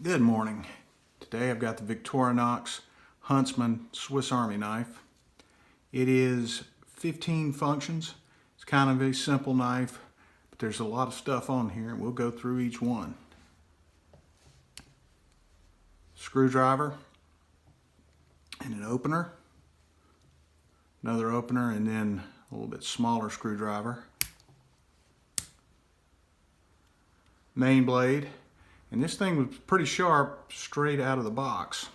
Good morning. Today I've got the Victorinox Huntsman Swiss Army knife. It is 15 functions. It's kind of a simple knife, but there's a lot of stuff on here and we'll go through each one. Screwdriver and an opener, another opener, and then a little bit smaller screwdriver. Main blade. And this thing was pretty sharp straight out of the box.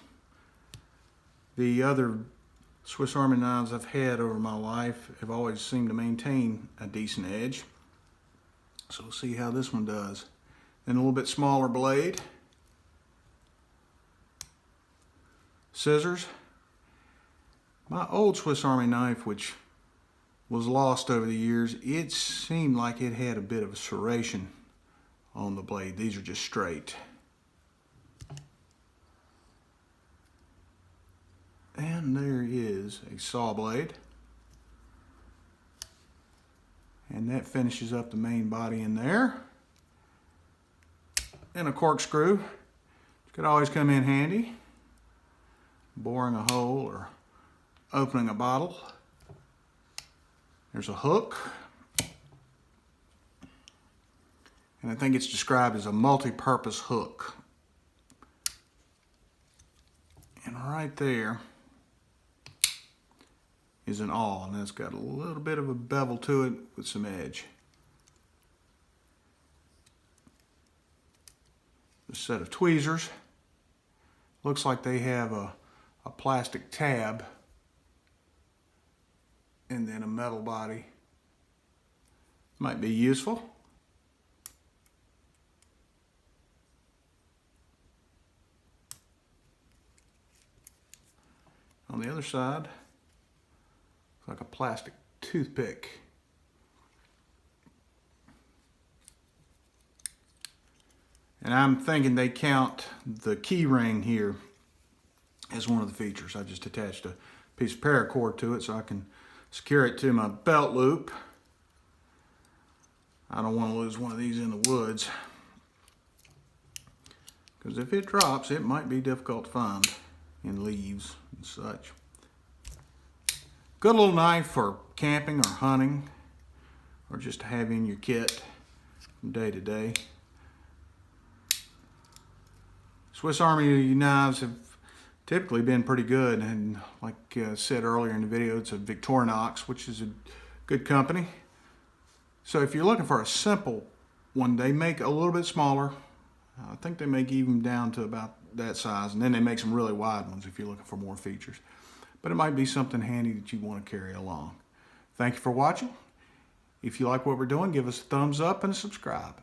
The other Swiss Army knives I've had over my life have always seemed to maintain a decent edge. So we'll see how this one does. Then a little bit smaller blade. Scissors. My old Swiss Army knife, which was lost over the years, it seemed like it had a bit of a serration on the blade. These are just straight. And there is a saw blade. And that finishes up the main body in there. And a corkscrew, which could always come in handy. Boring a hole or opening a bottle. There's a hook. And I think it's described as a multi-purpose hook. And right there is an awl, and it's got a little bit of a bevel to it with some edge. A set of tweezers. Looks like they have a plastic tab and then a metal body. Might be useful. On the other side, it's like a plastic toothpick. And I'm thinking they count the key ring here as one of the features. I just attached a piece of paracord to it so I can secure it to my belt loop. I don't want to lose one of these in the woods, because if it drops, it might be difficult to find in leaves and such. Good little knife for camping or hunting, or just to have in your kit from day to day. Swiss Army knives have typically been pretty good, and like I said earlier in the video, it's a Victorinox, which is a good company. So if you're looking for a simple one, they make a little bit smaller. I think they make even down to about that size, and then they make some really wide ones if you're looking for more features. But it might be something handy that you want to carry along. Thank you for watching. If you like what we're doing, give us a thumbs up and subscribe.